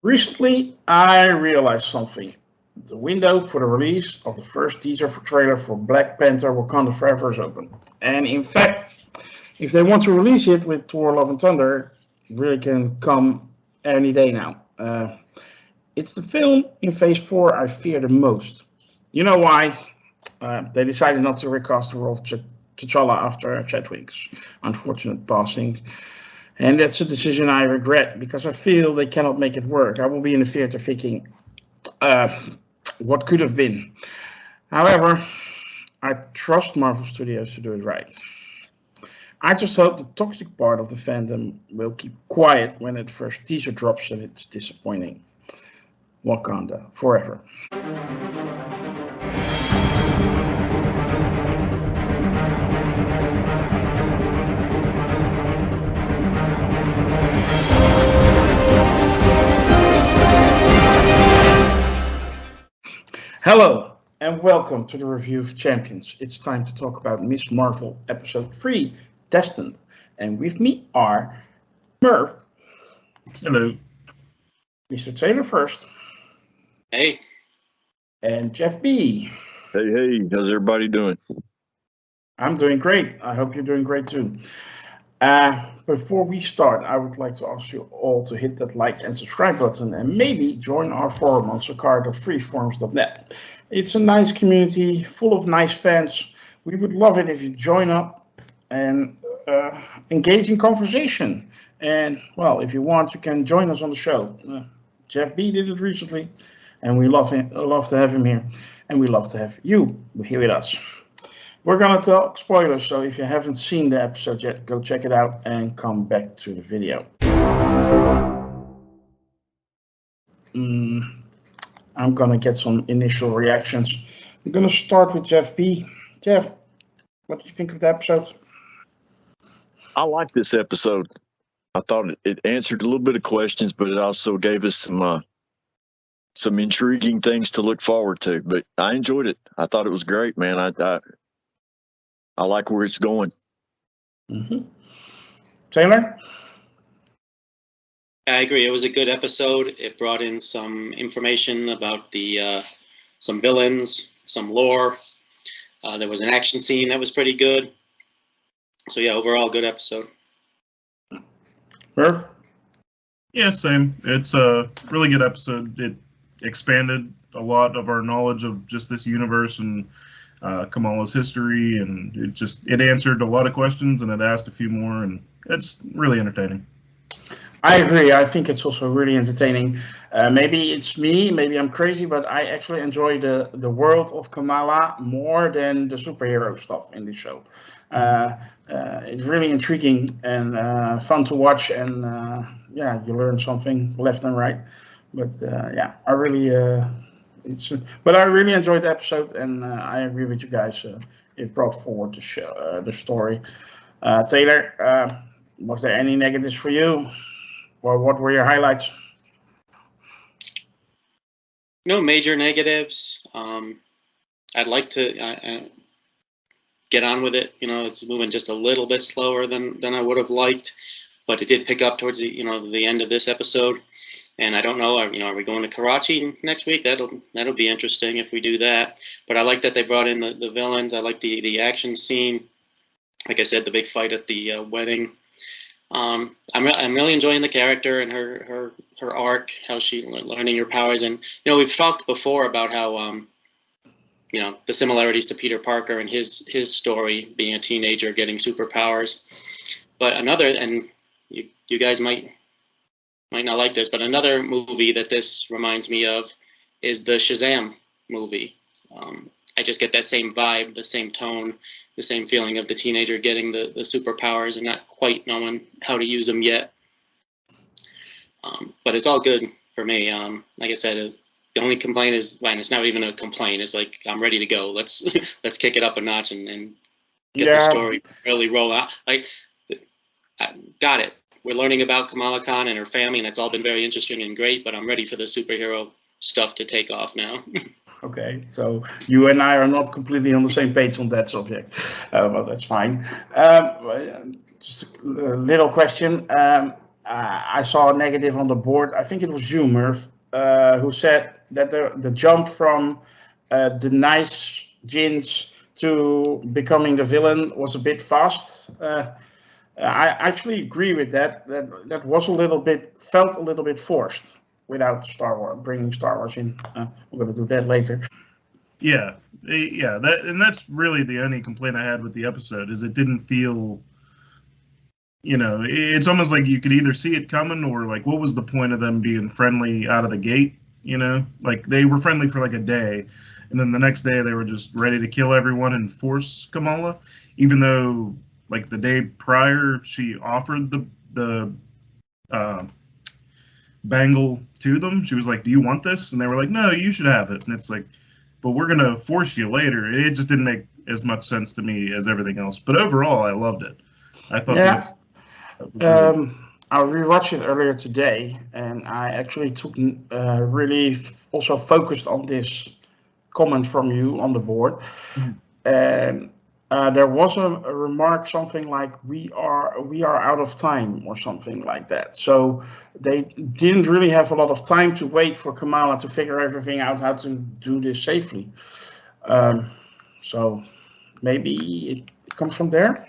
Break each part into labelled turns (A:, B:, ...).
A: Recently, I realized something. The window for the release of the first teaser for trailer for Black Panther Wakanda Forever is open. And in fact, if they want to release it with Thor Love and Thunder, it really can come any day now. It's the film in Phase 4 I fear the most. You know why? They decided not to recast the role of T'Challa after Chadwick's unfortunate passing. And that's a decision I regret because I feel they cannot make it work. I will be in the theater thinking, uh, what could have been. However, I trust Marvel Studios to do it right. I just hope the toxic part of the fandom will keep quiet when the first teaser drops and it's disappointing. Wakanda forever. Hello and welcome to the Review of Champions. It's time to talk about Miss Marvel Episode 3, Destined. And with me are Merv.
B: Hello.
A: Mr. Taylor first.
C: Hey.
A: And Jeff B.
D: Hey, how's everybody doing?
A: I'm doing great. I hope you're doing great too. Before we start, I would like to ask you all to hit that like and subscribe button and maybe join our forum on sakar.freeforums.net. It's a nice community full of nice fans. We would love it if you join up and engage in conversation. And, well, if you want, you can join us on the show. Jeff B did it recently, and we love to have him here. And we love to have you here with us. We're going to talk spoilers, so if you haven't seen the episode yet, go check it out and come back to the video. I'm going to get some initial reactions. I'm going to start with Jeff B. Jeff, what do you think of the episode?
D: I like this episode. I thought it answered a little bit of questions, but it also gave us some intriguing things to look forward to. But I enjoyed it. I thought it was great, man. I like where it's going.
A: Mm-hmm. Taylor?
C: I agree. It was a good episode. It brought in some information about the some villains, some lore. There was an action scene that was pretty good. So yeah, overall good episode.
A: Merv?
B: Yeah, same. It's a really good episode. It expanded a lot of our knowledge of just this universe and Kamala's history, and it answered a lot of questions and it asked a few more, and it's really entertaining.
A: I agree. I think it's also really entertaining. Maybe it's me, maybe I'm crazy, but I actually enjoy the world of Kamala more than the superhero stuff in this show. It's really intriguing and fun to watch, and yeah, you learn something left and right. But yeah, I really enjoyed the episode, and I agree with you guys. It brought forward the story. Taylor, was there any negatives for you? Or what were your highlights?
C: No major negatives. I'd like to get on with it. It's moving just a little bit slower than I would have liked, but it did pick up towards the end of this episode. And I don't know, are we going to Karachi next week? That'll be interesting if we do that. But I like that they brought in the villains. I like the action scene. Like I said, the big fight at the wedding. I'm really enjoying the character and her arc, how she learning her powers. And we've talked before about how the similarities to Peter Parker and his story, being a teenager getting superpowers. But and you guys might not like this, but another movie that this reminds me of is the Shazam movie. I just get that same vibe, the same tone, the same feeling of the teenager getting the superpowers and not quite knowing how to use them yet. But it's all good for me. Like I said, the only complaint is, and it's not even a complaint, it's like, I'm ready to go. Let's kick it up a notch and get the story really roll out. Like, I got it. We're learning about Kamala Khan and her family, and it's all been very interesting and great, but I'm ready for the superhero stuff to take off now.
A: Okay, so you and I are not completely on the same page on that subject, but that's fine. Just a little question. I saw a negative on the board. I think it was you, Merv, who said that the jump from the nice Jins to becoming the villain was a bit fast. I actually agree with that. That was felt a little bit forced without Star Wars, bringing Star Wars in. We're going to do that later.
B: Yeah, that's really the only complaint I had with the episode, is it didn't feel, it's almost like you could either see it coming, or like, what was the point of them being friendly out of the gate? Like they were friendly for like a day, and then the next day they were just ready to kill everyone and force Kamala, even though like the day prior she offered the bangle to them. She was like, "Do you want this?" And they were like, "No, you should have it." And it's like, but we're gonna force you later. It just didn't make as much sense to me as everything else. But overall, I loved it. I thought.
A: Yeah. I rewatched it earlier today, and I actually took really also focused on this comment from you on the board. And there was a remark, something like we are out of time or something like that. So they didn't really have a lot of time to wait for Kamala to figure everything out, how to do this safely. So maybe it comes from there.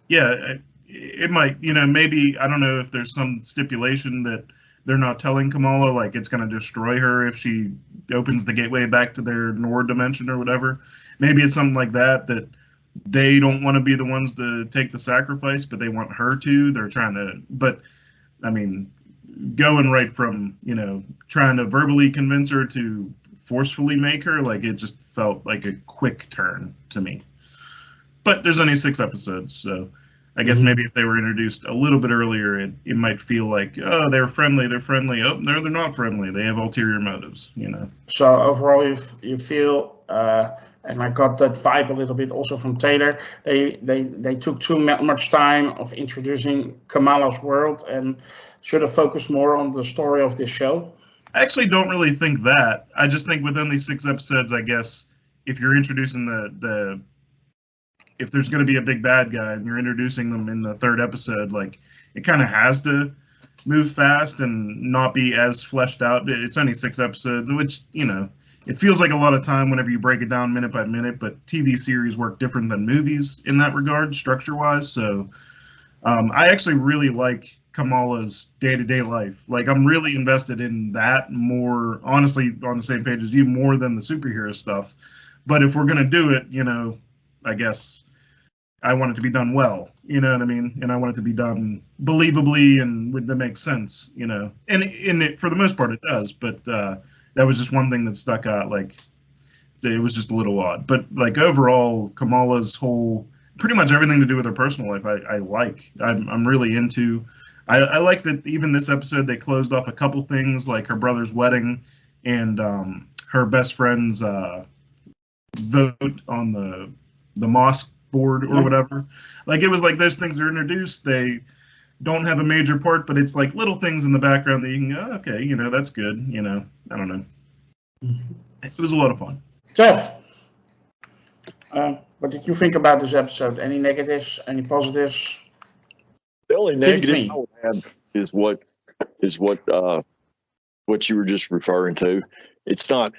B: Yeah, it might, maybe, I don't know if there's some stipulation that they're not telling Kamala, like it's going to destroy her if she opens the gateway back to their Nord dimension or whatever. Maybe it's something like that they don't want to be the ones to take the sacrifice, but they want her to. They're trying to, but I mean, going right from, trying to verbally convince her to forcefully make her, like it just felt like a quick turn to me. But there's only 6 episodes, so I guess maybe if they were introduced a little bit earlier, it might feel like, oh, they're friendly. Oh, no, they're not friendly. They have ulterior motives,
A: So overall, you feel, and I got that vibe a little bit also from Taylor, they took too much time of introducing Kamala's world and should have focused more on the story of this show.
B: I actually don't really think that. I just think with only 6 episodes, I guess, if you're introducing if there's going to be a big bad guy and you're introducing them in the 3rd episode, like it kind of has to move fast and not be as fleshed out. It's only 6 episodes, which, it feels like a lot of time whenever you break it down minute by minute, but TV series work different than movies in that regard, structure-wise. So I actually really like Kamala's day-to-day life. Like I'm really invested in that more, honestly, on the same page as you, more than the superhero stuff. But if we're going to do it, I guess I want it to be done well, you know what I mean? And I want it to be done believably and that makes sense, and it, for the most part, it does. But that was just one thing that stuck out. Like, it was just a little odd. But like overall, Kamala's whole, pretty much everything to do with her personal life, I like. I'm really into. I like that even this episode they closed off a couple things, like her brother's wedding and her best friend's vote on the mosque board or whatever. Like it was like those things are introduced, they don't have a major part, but it's like little things in the background that you can go, oh, okay, that's good, I don't know. It was a lot of fun.
A: Jeff, what did you think about this episode? Any negatives, any positives?
D: The only negative I would have is what you were just referring to. It's not.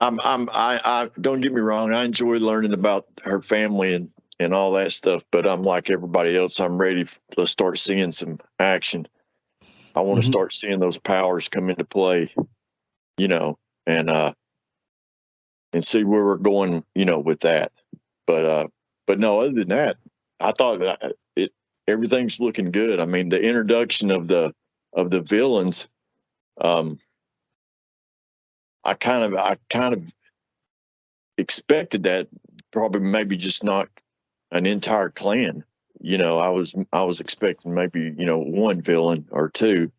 D: I don't get me wrong. I enjoy learning about her family and all that stuff, but I'm like everybody else. I'm ready to start seeing some action. I want to start seeing those powers come into play, and see where we're going, with that. But no, other than that, I thought everything's looking good. I mean, the introduction of the villains, I kind of expected that, probably maybe just not an entire clan. I was expecting maybe, one villain or 2,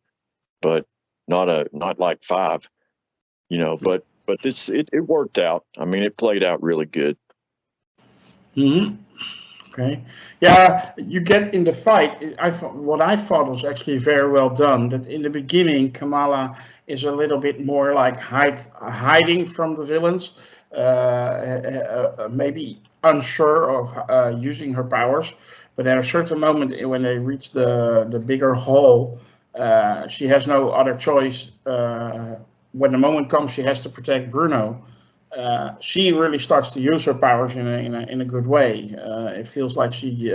D: but not like 5, but it worked out. I mean, it played out really good.
A: Okay. Yeah, you get in the fight. What I thought was actually very well done. That in the beginning, Kamala is a little bit more like hiding from the villains, maybe unsure of using her powers. But at a certain moment, when they reach the bigger hall, she has no other choice. When the moment comes, she has to protect Bruno. She really starts to use her powers in a good way. It feels like she,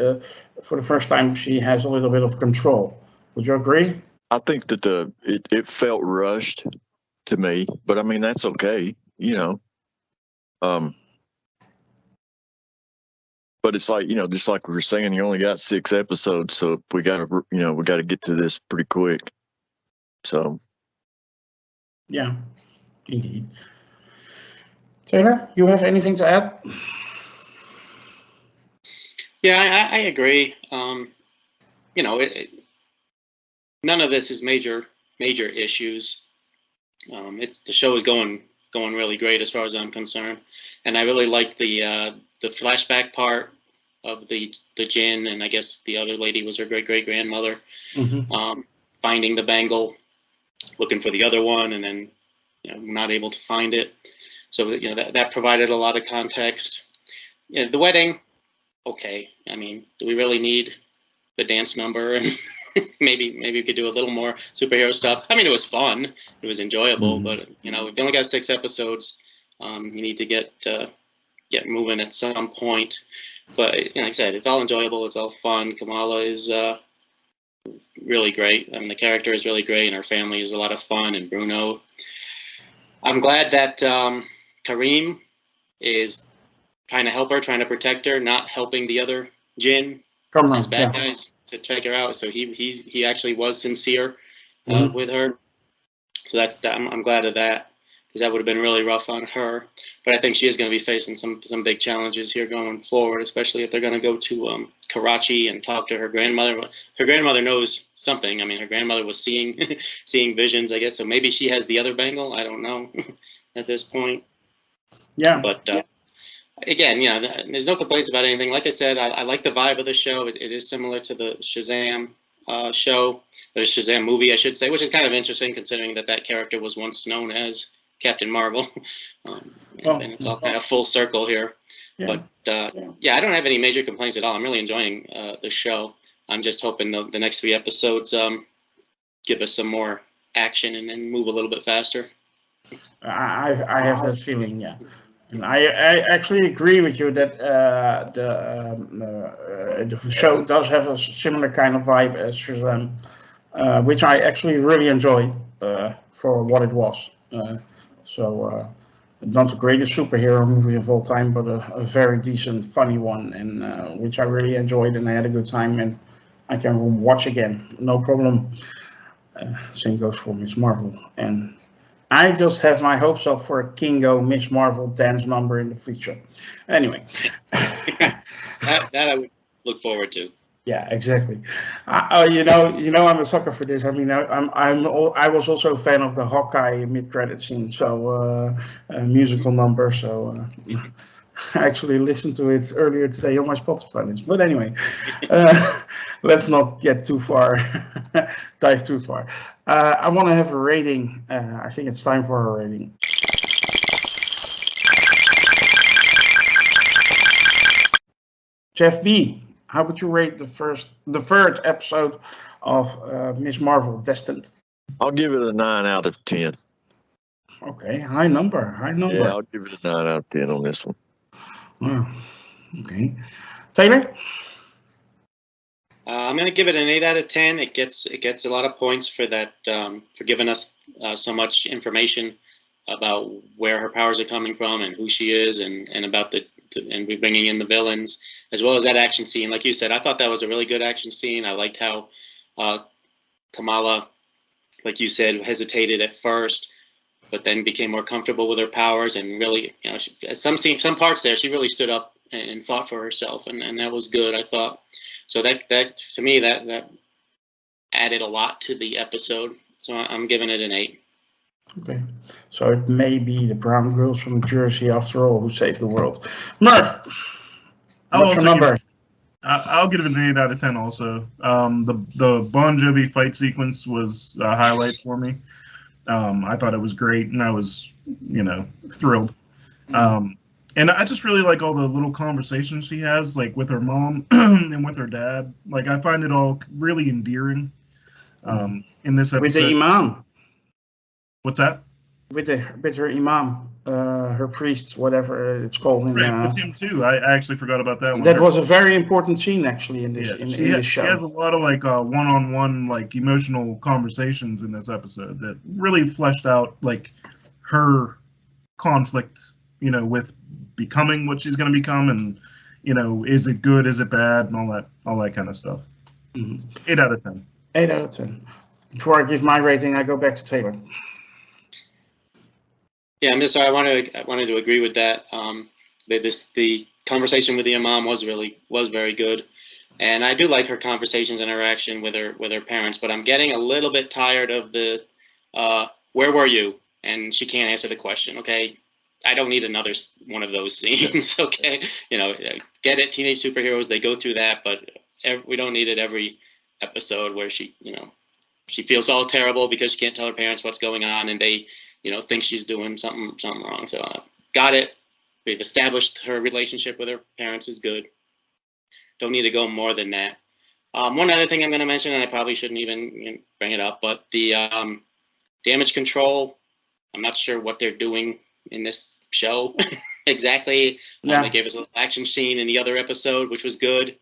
A: for the first time, she has a little bit of control. Would you agree?
D: I think that it felt rushed to me, but I mean that's okay, you know. But it's like, just like we were saying, you only got 6 episodes, so we got to get to this pretty quick. So
A: Yeah, indeed. Taylor, you have anything to add?
C: Yeah, I agree. None of this is major issues. The show is going really great as far as I'm concerned, and I really like the flashback part of the Jinn, and I guess the other lady was her great grandmother, finding the bangle, looking for the other one, and then not able to find it. So that provided a lot of context. The wedding, okay. I mean, do we really need the dance number? And maybe we could do a little more superhero stuff. I mean, it was fun, it was enjoyable, but we've only got 6 episodes. You need to get moving at some point. But like I said, it's all enjoyable, it's all fun. Kamala is really great. I mean, the character is really great, and her family is a lot of fun. And Bruno, I'm glad that Kareem is trying to help her, trying to protect her, not helping the other Jinn as bad guys to take her out. So he actually was sincere with her. So that I'm glad of that, because that would have been really rough on her. But I think she is going to be facing some big challenges here going forward, especially if they're going to go to Karachi and talk to her grandmother. Her grandmother knows something. I mean, her grandmother was seeing visions, I guess. So maybe she has the other bangle. I don't know at this point.
A: Yeah.
C: But again, there's no complaints about anything. Like I said, I like the vibe of the show. It is similar to the Shazam show, the Shazam movie, I should say, which is kind of interesting considering that character was once known as Captain Marvel. And it's all kind of full circle here. Yeah. But I don't have any major complaints at all. I'm really enjoying the show. I'm just hoping the next 3 episodes give us some more action and then move a little bit faster.
A: I have that feeling, yeah. And I actually agree with you that the show does have a similar kind of vibe as Shazam, which I actually really enjoyed for what it was. Not the greatest superhero movie of all time, but a very decent, funny one, and which I really enjoyed, and I had a good time, and I can watch again, no problem. Same goes for Miss Marvel, and I just have my hopes up for a Kingo Miss Marvel dance number in the future. Anyway,
C: that I would look forward to.
A: Yeah, exactly. I'm a sucker for this. I mean, I was also a fan of the Hawkeye mid-credit scene, so musical number. So I actually listened to it earlier today on my Spotify list. But anyway, let's not get too far, dive too far. I want to have a rating. I think it's time for a rating. Jeff B, how would you rate the third episode of Miss Marvel, Destined?
D: I'll give it a 9 out of 10.
A: Okay, high number.
D: Yeah, I'll give it a 9 out of 10 on this one.
A: Wow. Okay, Taylor.
C: I'm going to give it an 8 out of 10. It gets a lot of points for that, for giving us so much information about where her powers are coming from and who she is, and about and we're bringing in the villains, as well as that action scene. Like you said, I thought that was a really good action scene. I liked how Kamala, like you said, hesitated at first, but then became more comfortable with her powers, and really, some parts there, she really stood up and fought for herself, and that was good, I thought. So that to me, that added a lot to the episode. So I'm giving it an 8.
A: Okay, so it may be the brown girls from Jersey after all who saved the world. Merv, what's your number?
B: I'll give it an 8 out of 10 also. The Bon Jovi fight sequence was a highlight for me. I thought it was great, and I was, thrilled. And I just really like all the little conversations she has, like with her mom and with her dad. Like I find it all really endearing in this episode.
A: With the imam.
B: What's that?
A: With her imam, her priest, whatever it's called.
B: Right, with him too. I actually forgot about that one.
A: That was a very important scene actually in this in this show.
B: She has a lot of like one-on-one like emotional conversations in this episode that really fleshed out like her conflict, you know, with becoming what she's going to become, and you know, is it good, is it bad, and all that kind of stuff. 8 out of 10.
A: 8 out of 10. Before I give my rating, I go back to Taylor.
C: Yeah, I wanted to agree with that. The conversation with the imam was very good, and I do like her conversations and interaction with her parents. But I'm getting a little bit tired of the where were you? And she can't answer the question. Okay, I don't need another one of those scenes. Okay, you know, get it. Teenage superheroes, they go through that, but we don't need it every episode where she feels all terrible because she can't tell her parents what's going on, and they, you know, think she's doing something wrong. So got it. We've established her relationship with her parents is good. Don't need to go more than that. One other thing I'm going to mention, and I probably shouldn't even bring it up, but the damage control, I'm not sure what they're doing in this show exactly.
A: Yeah.
C: They gave us a little action scene in the other episode, which was good.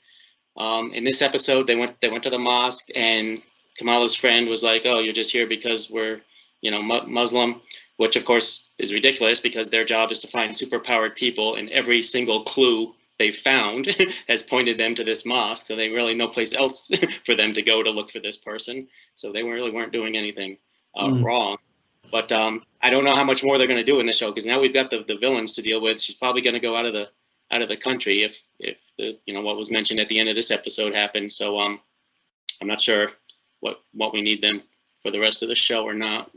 C: In this episode, they went to the mosque, and Kamala's friend was like, "Oh, you're just here because we're, you know, Muslim," which of course is ridiculous because their job is to find superpowered people, and every single clue they found has pointed them to this mosque, so they really no place else for them to go to look for this person. So they weren't doing anything wrong. But I don't know how much more they're going to do in the show, because now we've got the villains to deal with. She's probably going to go out of the country if the, you know, what was mentioned at the end of this episode happens. So I'm not sure what we need them for the rest of the show or not.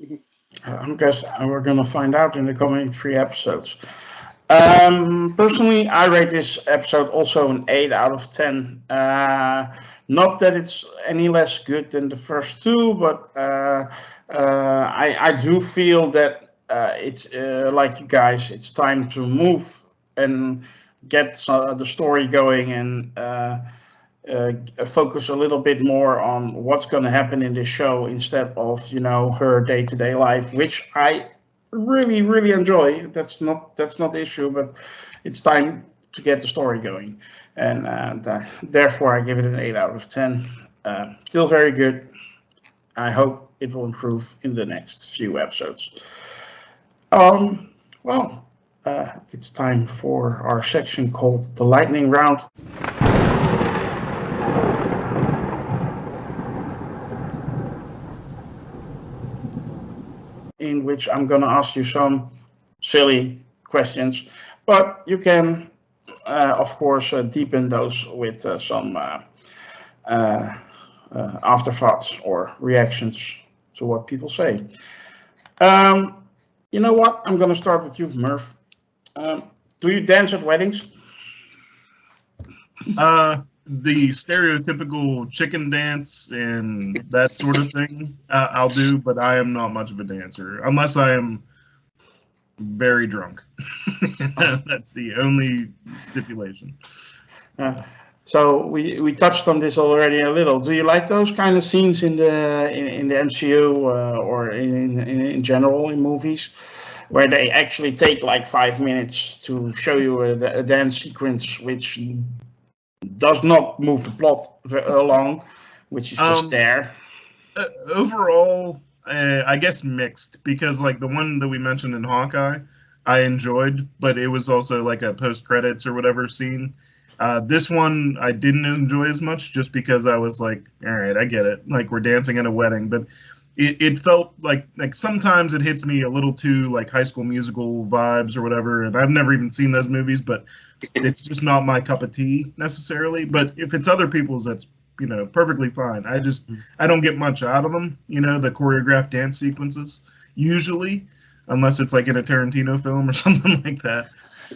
A: I guess we're going to find out in the coming 3 episodes. Personally, I rate this episode also an 8 out of 10. Not that it's any less good than the first 2, but I do feel that it's like you guys, it's time to move and get the story going and focus a little bit more on what's going to happen in this show instead of, you know, her day-to-day life, which I really enjoy. That's not the issue, but it's time to get the story going, and therefore I give it an 8 out of 10. Still very good. I hope it will improve in the next few episodes. Well, it's time for our section called the lightning round. In which I'm going to ask you some silly questions, but you can, of course, deepen those with some afterthoughts or reactions to what people say. You know what? I'm going to start with you, Merv. Do you dance at weddings?
B: The stereotypical chicken dance and that sort of thing, I'll do, but I am not much of a dancer unless I am very drunk. That's the only stipulation.
A: So we touched on this already a little. Do you like those kind of scenes in the MCU or in general in movies, where they actually take like 5 minutes to show you a dance sequence which does not move the plot along, which is just there?
B: Overall, I guess mixed, because like the one that we mentioned in Hawkeye, I enjoyed, but it was also like a post-credits or whatever scene. This one I didn't enjoy as much, just because I was like, all right, I get it. Like, we're dancing at a wedding, but it felt like sometimes it hits me a little too like High School Musical vibes or whatever, and I've never even seen those movies, but it's just not my cup of tea necessarily. But if it's other people's, that's, you know, perfectly fine. I don't get much out of them, you know, the choreographed dance sequences usually, unless it's like in a Tarantino film or something like that.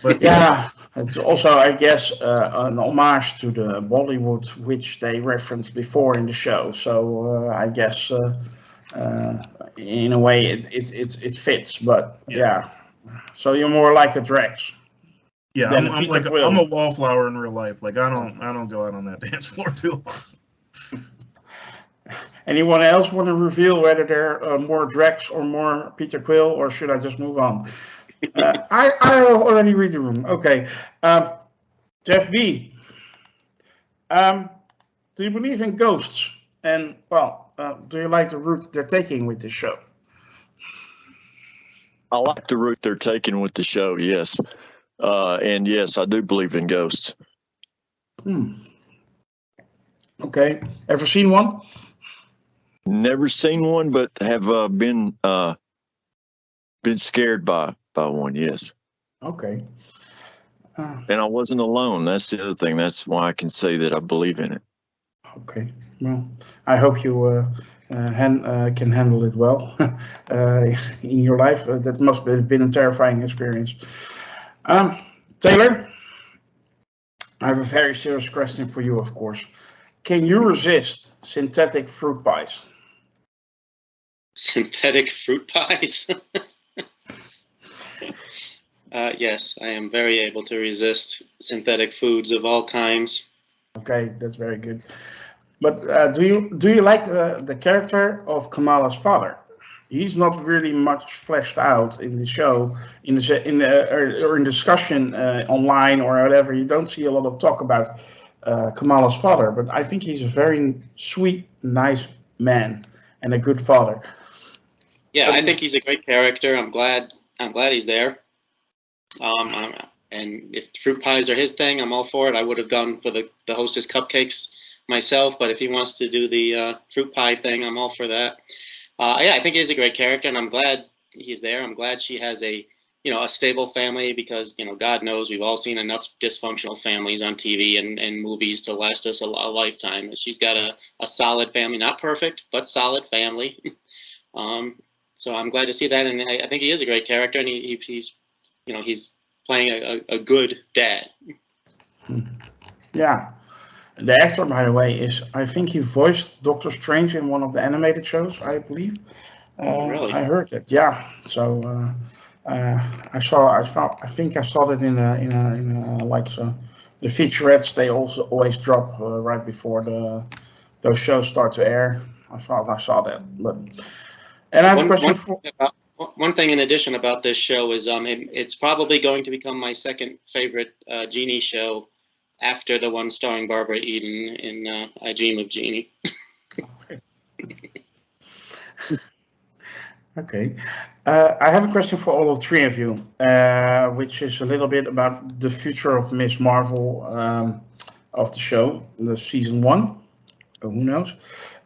B: But
A: yeah, it's also, I guess, an homage to the Bollywood, which they referenced before in the show. So I guess in a way it fits. But yeah, so you're more like a Drex.
B: Yeah,
A: than
B: I'm
A: Peter
B: like
A: Quill.
B: I'm a wallflower in real life. Like I don't go out on that dance floor too long.
A: Anyone else want to reveal whether they're more Drax or more Peter Quill, or should I just move on? I already read the room. Okay. Jeff B. Do you believe in ghosts? And, well, do you like the route they're taking with this show?
D: I like the route they're taking with the show, yes. And yes, I do believe in ghosts.
A: Okay. Ever seen one?
D: Never seen one, but have been scared by one, yes.
A: Okay.
D: And I wasn't alone. That's the other thing. That's why I can say that I believe in it.
A: Okay. Well, I hope you can handle it well in your life. That must have been a terrifying experience. Taylor, I have a very serious question for you, of course. Can you resist synthetic fruit pies?
C: Synthetic fruit pies. Yes, I am very able to resist synthetic foods of all kinds.
A: Okay, that's very good. But do you like the character of Kamala's father? He's not really much fleshed out in the show, or in discussion online or whatever. You don't see a lot of talk about Kamala's father, but I think he's a very sweet, nice man and a good father.
C: Yeah, I think he's a great character. I'm glad he's there. And if fruit pies are his thing, I'm all for it. I would have gone for the Hostess cupcakes myself, but if he wants to do the fruit pie thing, I'm all for that. Yeah, I think he's a great character, and I'm glad he's there. I'm glad she has a stable family, because God knows we've all seen enough dysfunctional families on TV and movies to last us a lifetime. She's got a solid family, not perfect, but solid family. So I'm glad to see that, and I think he is a great character, and he's playing a good dad.
A: Yeah. The actor, by the way, I think he voiced Doctor Strange in one of the animated shows, I believe.
C: Really?
A: I heard that, yeah. So I think I saw that in a like the featurettes. They also always drop right before those shows start to air. I thought I saw that, and I have a question for.
C: One thing in addition about this show is it's probably going to become my second favorite Genie show after the one starring Barbara Eden in I Dream of Jeannie.
A: Okay. I have a question for all of three of you, which is a little bit about the future of Miss Marvel of the show, the season 1. Who knows?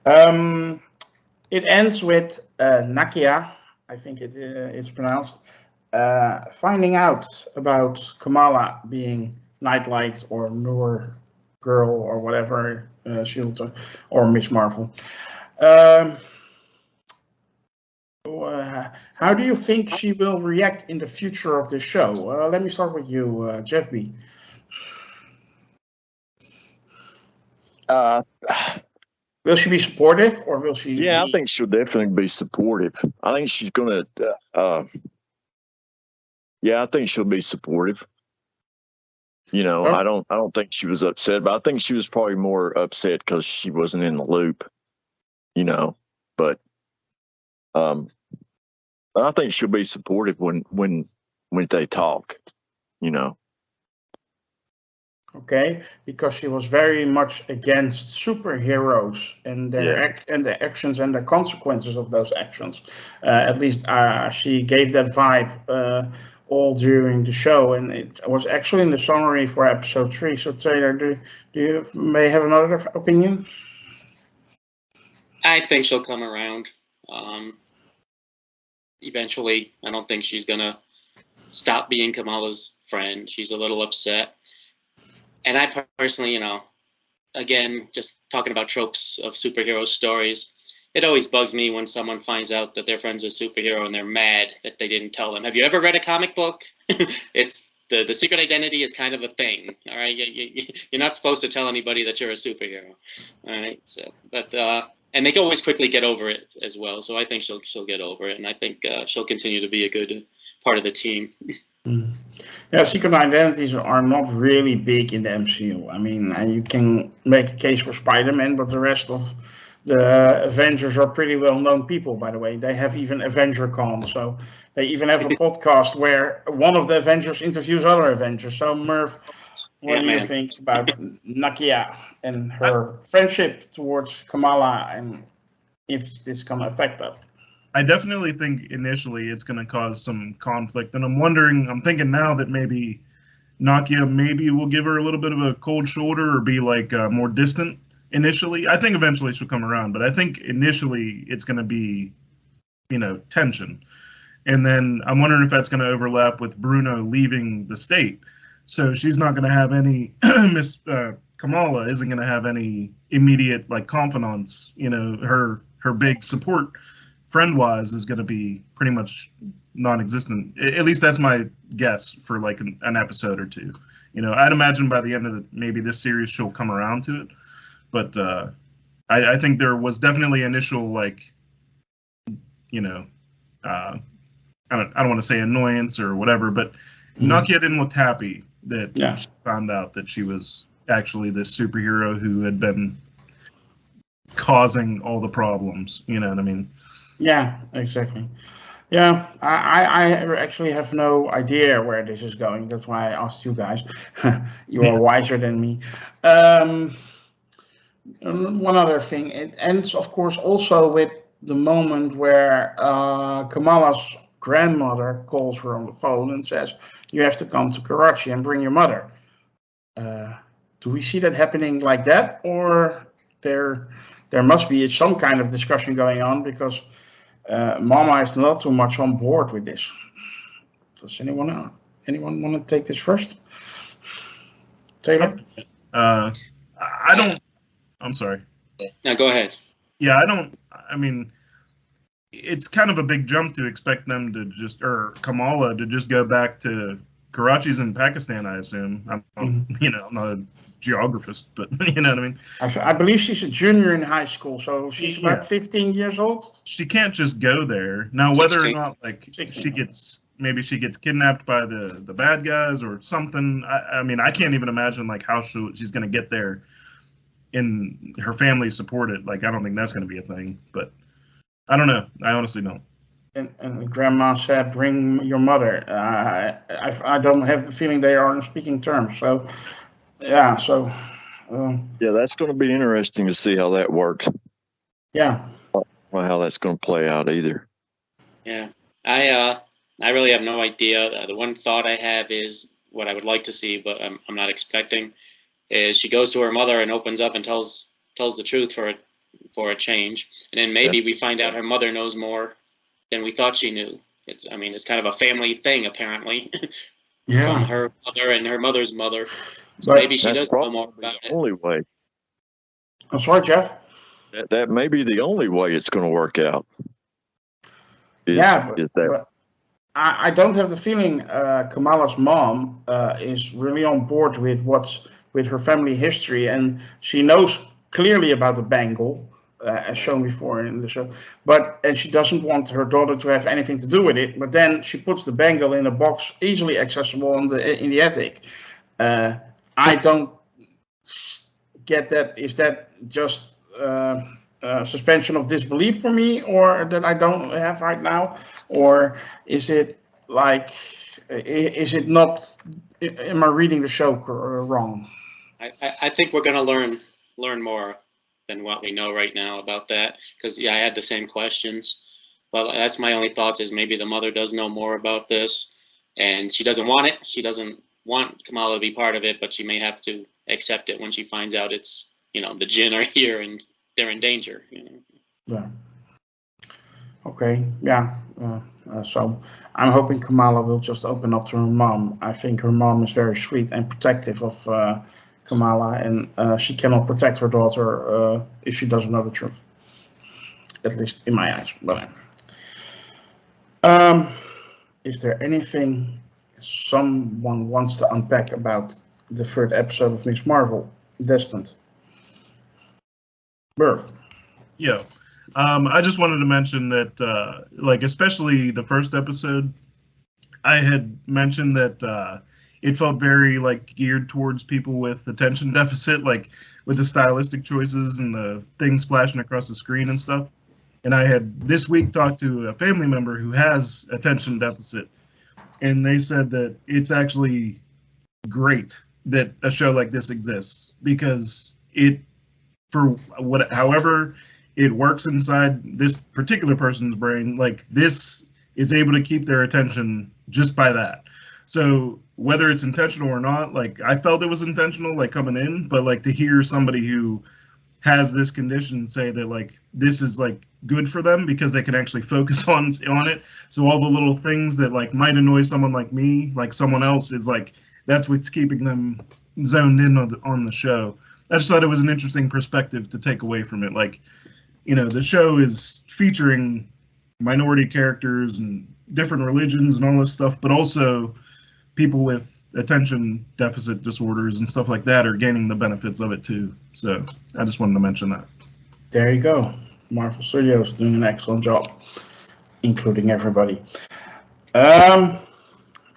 A: It ends with Nakia, I think it's pronounced, finding out about Kamala being Nightlight or Noor Girl or whatever Shield or Miss Marvel. How do you think she will react in the future of the show? Let me start with you, Jeff B. Will she be supportive, or will she?
D: Yeah, I think she'll definitely be supportive. I think she's gonna. Yeah, I think she'll be supportive.
A: Oh.
D: I don't think she was upset, but I think she was probably more upset because she wasn't in the loop. But I think she'll be supportive when they talk.
A: Okay, because she was very much against superheroes and and the actions and the consequences of those actions. At least she gave that vibe all during the show, and it was actually in the summary for episode 3. So Taylor, do you may have another opinion?
C: I think she'll come around. Eventually, I don't think she's gonna stop being Kamala's friend. She's a little upset. And I personally, again, just talking about tropes of superhero stories, it always bugs me when someone finds out that their friend's a superhero and they're mad that they didn't tell them. Have you ever read a comic book? It's the secret identity is kind of a thing. All right, you're not supposed to tell anybody that you're a superhero. All right, so and they can always quickly get over it as well. So I think she'll get over it, and I think she'll continue to be a good part of the team.
A: Yeah, secret identities are not really big in the MCU. I mean, you can make a case for Spider-Man, but the rest of the Avengers are pretty well-known people, by the way. They have even AvengerCon, so they even have a podcast where one of the Avengers interviews other Avengers. So, Merv, what do you think about Nakia and her friendship towards Kamala, and if this can affect that?
B: I definitely think initially it's going to cause some conflict, and I'm thinking now that maybe Nakia maybe will give her a little bit of a cold shoulder or be like more distant initially. I think eventually she'll come around, but I think initially it's going to be, tension. And then I'm wondering if that's going to overlap with Bruno leaving the state. So she's not going to have any, Kamala isn't going to have any immediate like confidants. Her big support friend-wise is going to be pretty much non-existent. At least that's my guess for like an episode or two. I'd imagine by the end of maybe this series she'll come around to it. But I think there was definitely initial like, I don't want to say annoyance or whatever, but Nakia didn't look happy that she found out that she was actually this superhero who had been causing all the problems. You know what I mean? Yeah,
A: exactly. Yeah, I actually have no idea where this is going. That's why I asked you guys. You are wiser than me. One other thing, it ends, of course, also with the moment where Kamala's grandmother calls her on the phone and says, "You have to come to Karachi and bring your mother." Do we see that happening like that, or there must be some kind of discussion going on, because Mama is not too much on board with this. Does anyone want to take this first? Taylor?
B: I don't. I'm sorry.
C: No, go ahead.
B: Yeah, I mean, it's kind of a big jump to expect them to or Kamala to just go back to Karachi's in Pakistan, I assume. I'm not a geographist, but you know what I mean?
A: I believe she's a junior in high school, so she's about 15 years old.
B: She can't just go there. Now, whether or not like
A: 16.
B: she gets kidnapped by the bad guys or something. I mean, I can't even imagine like how she's going to get there. And her family support it. Like, I don't think that's going to be a thing, but I don't know. I honestly don't.
A: And Grandma said, "Bring your mother." I don't have the feeling they are on speaking terms. So, yeah. So,
D: yeah, that's going to be interesting to see how that works.
A: Yeah.
D: Well, how that's going to play out either.
C: Yeah, I really have no idea. The one thought I have is what I would like to see, but I'm not expecting. Is she goes to her mother and opens up and tells the truth for a change, and then maybe we find out her mother knows more than we thought she knew. It's kind of a family thing apparently.
A: Yeah.
C: From her mother and her mother's mother. So
A: But
C: maybe she does know more about it.
D: Only way.
A: I'm sorry, Jeff.
D: That may be the only way it's going to work out.
A: But I don't have the feeling Kamala's mom is really on board with her family history, and she knows clearly about the bangle, as shown before in the show, and she doesn't want her daughter to have anything to do with it. But then she puts the bangle in a box easily accessible in the attic. I don't get that. Is that just suspension of disbelief for me, or that I don't have right now, or is it like, is it not? Am I reading the show wrong?
C: I think we're going to learn more than what we know right now about that, because I had the same questions. Well, that's my only thoughts, is maybe the mother does know more about this, and she doesn't want it. She doesn't want Kamala to be part of it, but she may have to accept it when she finds out it's the Jinn are here and they're in danger.
A: Yeah. Okay. Yeah. So I'm hoping Kamala will just open up to her mom. I think her mom is very sweet and protective of Kamala, and she cannot protect her daughter if she doesn't know the truth. At least in my eyes. But is there anything someone wants to unpack about the third episode of Miss Marvel, Destined? Merv.
B: Yeah. I just wanted to mention that, especially the first episode, I had mentioned that it felt very like geared towards people with attention deficit, like with the stylistic choices and the things flashing across the screen and stuff. And I had this week talked to a family member who has attention deficit, and they said that it's actually great that a show like this exists because it, for however it works inside this particular person's brain, like this is able to keep their attention just by that. So whether it's intentional or not, like I felt it was intentional, like coming in, but like to hear somebody who has this condition say that like this is like good for them because they can actually focus on it. So all the little things that like might annoy someone like me, like someone else, is like that's what's keeping them zoned in on the show. I just thought it was an interesting perspective to take away from it. Like, you know, the show is featuring minority characters and different religions and all this stuff, but also people with attention deficit disorders and stuff like that are gaining the benefits of it too. So I just wanted to mention that.
A: There you go. Marvel Studios doing an excellent job, including everybody. I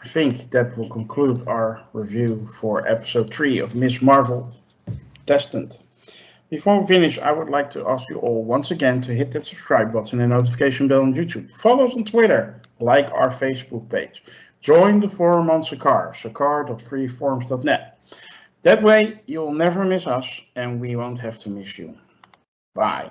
A: think that will conclude our review for episode 3 of Ms. Marvel Destined. Before we finish, I would like to ask you all once again to hit that subscribe button and notification bell on YouTube. Follow us on Twitter, like our Facebook page. Join the forum on Sakar, sakar.freeforums.net. That way, you'll never miss us and we won't have to miss you. Bye.